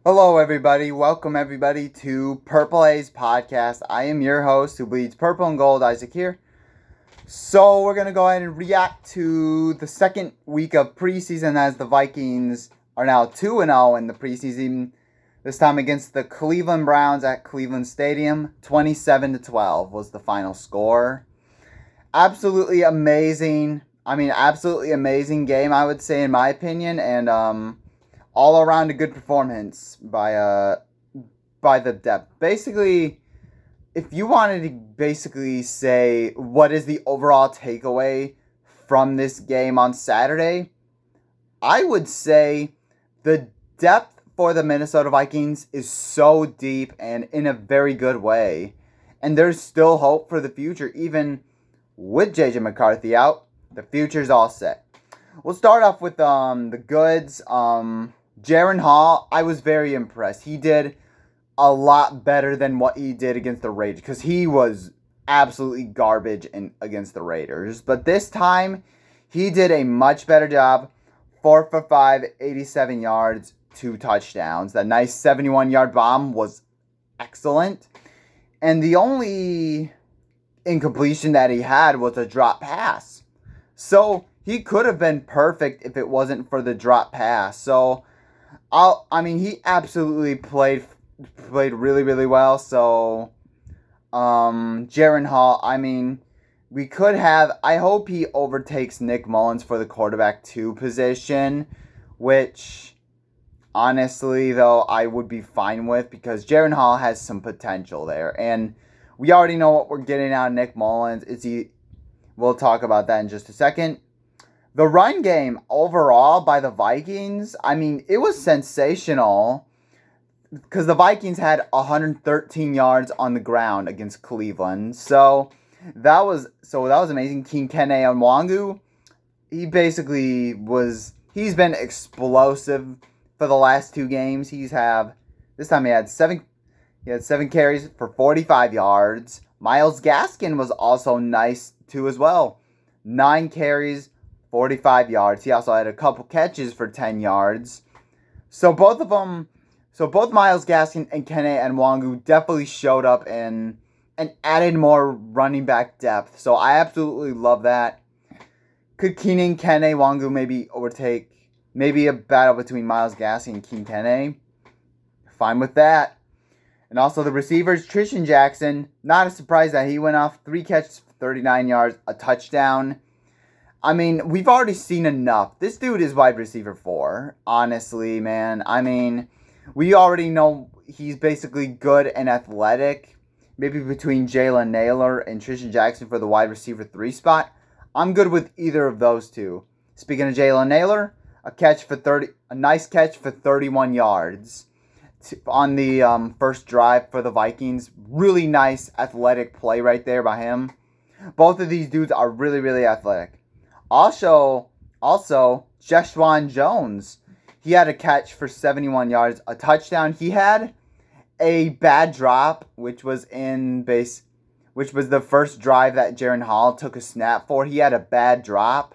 Hello, everybody. Welcome, everybody, to Purple A's podcast. I am your host who bleeds purple and gold, Isaac here. So, we're going to go ahead and react to the second week of preseason as the Vikings are now 2-0 in the preseason. This time against the Cleveland Browns at Cleveland Stadium. 27-12 was the final score. Absolutely amazing. Absolutely amazing game, I would say, in my opinion. And, all around a good performance by the depth. Basically, if you wanted to basically say what is the overall takeaway from this game on Saturday, I would say the depth for the Minnesota Vikings is so deep and in a very good way. And there's still hope for the future, even with JJ McCarthy out. The future's all set. We'll start off with the goods. Jaren Hall, I was very impressed. He did a lot better than what he did against the Raiders because he was absolutely garbage against the Raiders. But this time, he did a much better job. 4 for 5, 87 yards, 2 touchdowns. That nice 71-yard bomb was excellent. And the only incompletion that he had was a drop pass. So he could have been perfect if it wasn't for the drop pass. So he absolutely played really, really well. So, Jaren Hall, I hope he overtakes Nick Mullins for the quarterback 2 position, which, honestly, though, I would be fine with because Jaren Hall has some potential there. And we already know what we're getting out of Nick Mullins. We'll talk about that in just a second. The run game overall by the Vikings, it was sensational because the Vikings had 113 yards on the ground against Cleveland. So that was amazing. King Kene Nwangu, he's been explosive for the last 2 games. This time he had 7 carries for 45 yards. Myles Gaskin was also nice too as well. 9 carries, 45 yards. He also had a couple catches for 10 yards. So both Myles Gaskin and Kene Nwangu definitely showed up and added more running back depth. So I absolutely love that. Could Kene Nwangu maybe overtake a battle between Myles Gaskin and King Kene? Fine with that. And also the receivers, Trishan Jackson, not a surprise that he went off. 3 catches for 39 yards, a touchdown. We've already seen enough. This dude is wide receiver 4. Honestly, man. We already know he's basically good and athletic. Maybe between Jalen Naylor and Trishan Jackson for the wide receiver 3 spot. I'm good with either of those two. Speaking of Jalen Naylor, a nice catch for 31 yards on the first drive for the Vikings. Really nice athletic play right there by him. Both of these dudes are really, really athletic. Also, Jeshwan Jones. He had a catch for 71 yards, a touchdown. He had a bad drop, which was the first drive that Jaren Hall took a snap for. He had a bad drop.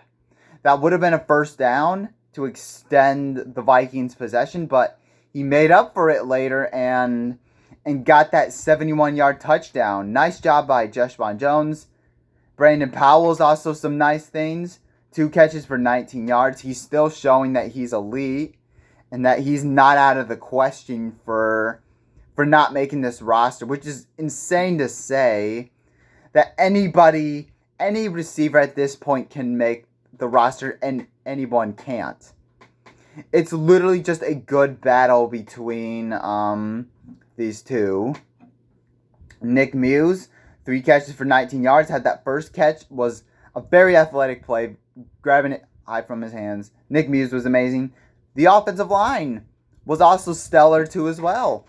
That would have been a first down to extend the Vikings' possession, but he made up for it later and got that 71-yard touchdown. Nice job by Jeshwan Jones. Brandon Powell's also some nice things. 2 catches for 19 yards. He's still showing that he's elite and that he's not out of the question for not making this roster, which is insane to say that any receiver at this point can make the roster and anyone can't. It's literally just a good battle between these two. Nick Muse, 3 catches for 19 yards. Had that first catch, was a very athletic play, grabbing it high from his hands. Nick Muse was amazing. The offensive line was also stellar too as well.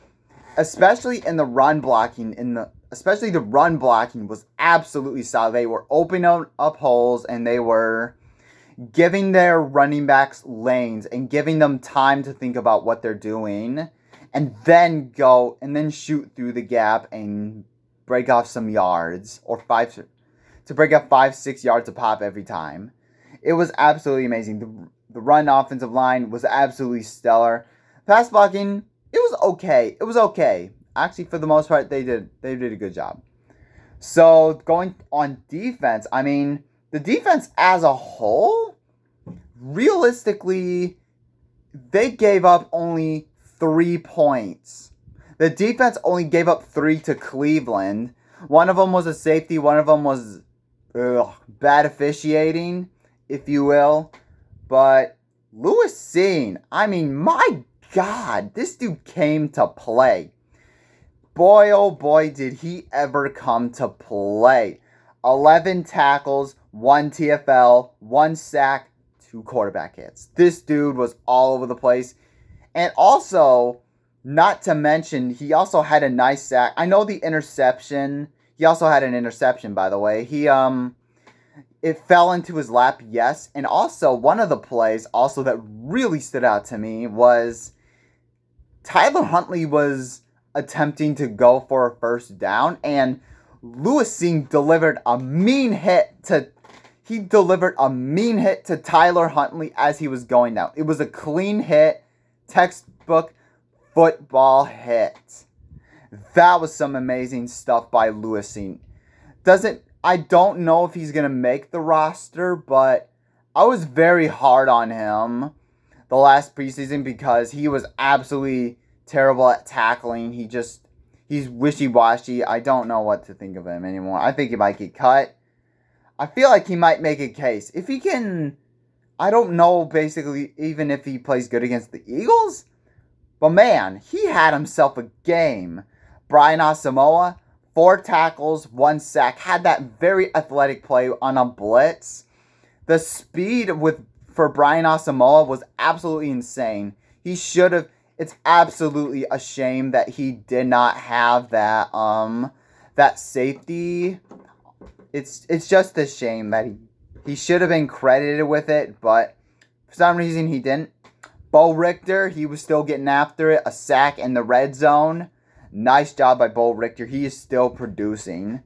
Especially in the run blocking. Especially the run blocking was absolutely solid. They were opening up holes and they were giving their running backs lanes and giving them time to think about what they're doing and then shoot through the gap and break off some yards to break up 5-6 yards a pop every time. It was absolutely amazing. The run offensive line was absolutely stellar. Pass blocking, it was okay. It was okay. Actually, for the most part, they did a good job. So going on defense, I mean, the defense as a whole, realistically, they gave up only 3 points. The defense only gave up 3 to Cleveland. One of them was a safety. One of them was bad officiating, if you will. But Lewis Cine, I mean, my God, this dude came to play. Boy, oh boy, did he ever come to play. 11 tackles, 1 TFL, 1 sack, 2 quarterback hits. This dude was all over the place. And also, not to mention, he also had a nice sack. I know the interception. He also had an interception, by the way. It fell into his lap, yes. And also, one of the plays also that really stood out to me was Tyler Huntley was attempting to go for a first down, and Lewis Cine delivered a mean hit to Tyler Huntley as he was going down. It was a clean hit, textbook football hit. That was some amazing stuff by Lewis Cine. I don't know if he's going to make the roster, but I was very hard on him the last preseason because he was absolutely terrible at tackling. He's wishy-washy. I don't know what to think of him anymore. I think he might get cut. I feel like he might make a case. If he can, I don't know, basically, even if he plays good against the Eagles. But man, he had himself a game. Brian Asamoah, 4 tackles, 1 sack. Had that very athletic play on a blitz. The speed for Brian Asamoah was absolutely insane. He should have. It's absolutely a shame that he did not have that safety. It's just a shame that he should have been credited with it, but for some reason he didn't. Bo Richter, he was still getting after it. A sack in the red zone. Nice job by Bo Richter. He is still producing.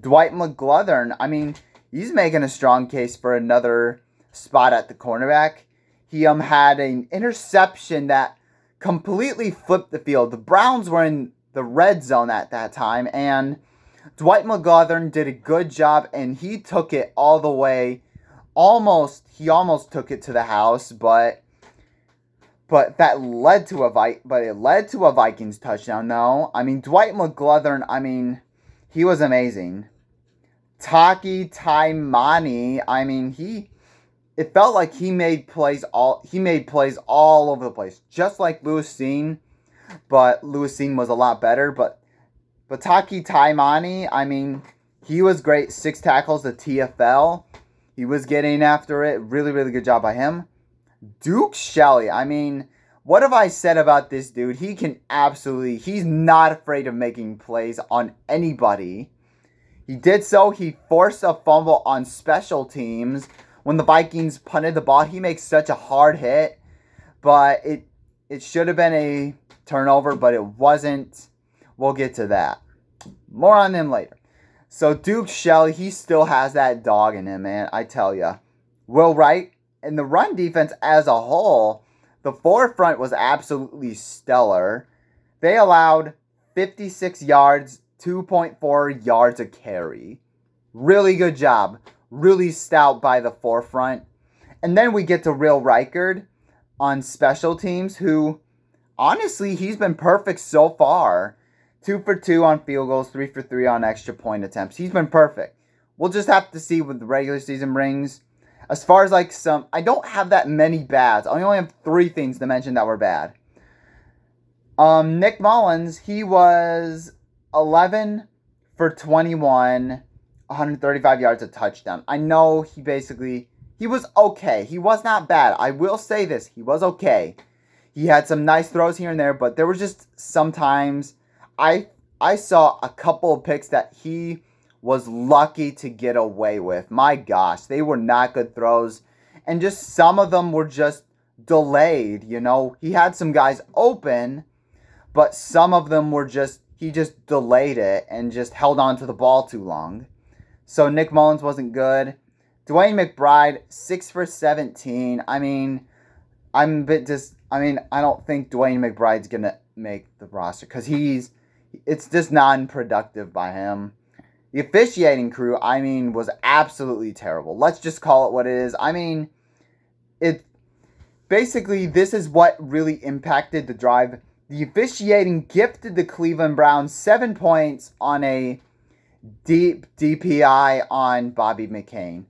Dwight McGlothern, I mean, he's making a strong case for another spot at the cornerback. He had an interception that completely flipped the field. The Browns were in the red zone at that time, and Dwight McGlothern did a good job, and he took it all the way. He almost took it to the house, but it led to a Vikings touchdown, though. I mean, Dwight McGlothern, I mean, he was amazing. Taki Taimani, I mean, it felt like he made plays all over the place, just like Lewis Cine, but Lewis Cine was a lot better. But Taki Taimani, I mean, he was great. 6 tackles, the TFL. He was getting after it. Really, really good job by him. Duke Shelley, I mean, what have I said about this dude? He's not afraid of making plays on anybody. He did so. He forced a fumble on special teams. When the Vikings punted the ball, he makes such a hard hit, but it should have been a turnover, but it wasn't. We'll get to that. More on him later. So Duke Shelley, he still has that dog in him, man. I tell ya. Will Wright, in the run defense as a whole, the forefront was absolutely stellar. They allowed 56 yards, 2.4 yards a carry. Really good job. Really stout by the forefront. And then we get to Will Reichard on special teams, who, honestly, he's been perfect so far. 2 for 2 on field goals, 3 for 3 on extra point attempts. He's been perfect. We'll just have to see what the regular season brings. As far as I don't have that many bads. I only have 3 things to mention that were bad. Nick Mullins, he was 11 for 21, 135 yards, a touchdown. I know he was okay. He was not bad. I will say this. He was okay. He had some nice throws here and there, but there were just sometimes I saw a couple of picks that he was lucky to get away with. My gosh, they were not good throws. And just some of them were just delayed, you know. He had some guys open, but some of them were he just delayed it and just held on to the ball too long. So Nick Mullins wasn't good. Dwayne McBride, 6 for 17. I mean, I'm a bit I mean, I don't think Dwayne McBride's going to make the roster because it's just non-productive by him. The officiating crew, I mean, was absolutely terrible. Let's just call it what it is. I mean, basically, this is what really impacted the drive. The officiating gifted the Cleveland Browns 7 points on a deep DPI on Bobby McCain.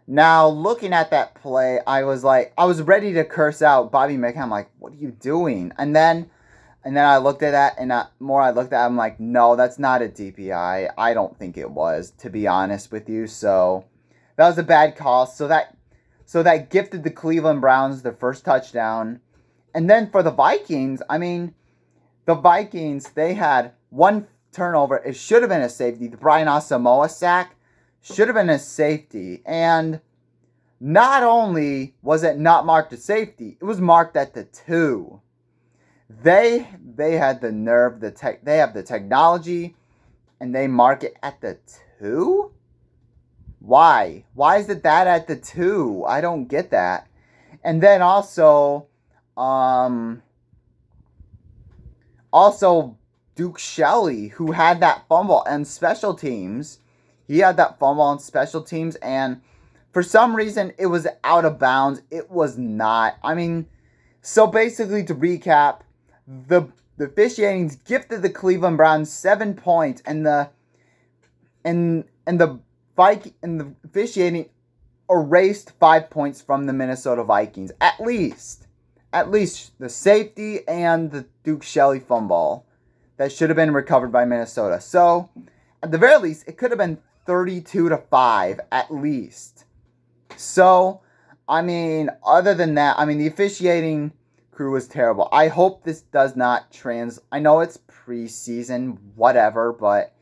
Now, looking at that play, I was ready to curse out Bobby McCain. I'm like, what are you doing? And then I looked at that, and more I looked at it, I'm like, no, that's not a DPI. I don't think it was, to be honest with you. So that was a bad call. So that gifted the Cleveland Browns the first touchdown. And then for the Vikings, I mean, the Vikings, they had one turnover. It should have been a safety. The Brian Asamoah sack should have been a safety. And not only was it not marked a safety, it was marked at the 2. They had the nerve, they have the technology, and they mark it at the 2? Why? Why is it that at the 2? I don't get that. And then also Duke Shelley, who had that fumble and special teams. He had that fumble on special teams, and for some reason, it was out of bounds. It was not. I mean, so basically, to recap, the officiating gifted the Cleveland Browns 7 points, and the officiating erased 5 points from the Minnesota Vikings. At least the safety and the Duke Shelley fumble that should have been recovered by Minnesota. So, at the very least, it could have been 32-5 at least. So, I mean, other than that, I mean, the officiating crew was terrible. I hope this does not I know it's preseason, whatever, but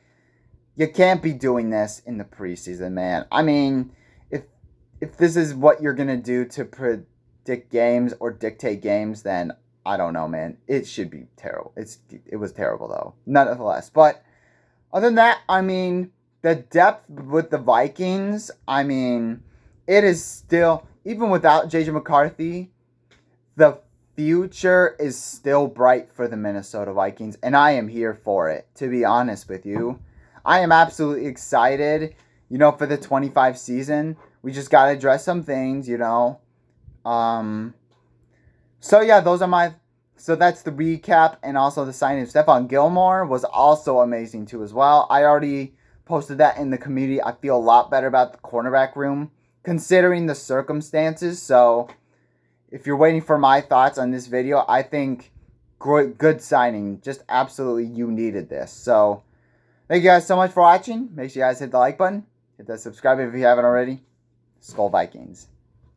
you can't be doing this in the preseason, man. I mean, if this is what you're going to do to predict games or dictate games, then I don't know, man. It should be terrible. It was terrible, though, nonetheless. But other than that, I mean, the depth with the Vikings, I mean, it is still, even without J.J. McCarthy, the future is still bright for the Minnesota Vikings, and I am here for it, to be honest with you. I am absolutely excited, for the 25 season. We just got to address some things, So, yeah, so that's the recap, and also the signing of Stephon Gilmore was also amazing, too, as well. I already posted that in the community. I feel a lot better about the cornerback room, considering the circumstances. So, if you're waiting for my thoughts on this video, I think good signing. Just absolutely, you needed this. So, thank you guys so much for watching. Make sure you guys hit the like button. Hit that subscribe if you haven't already. Skull Vikings.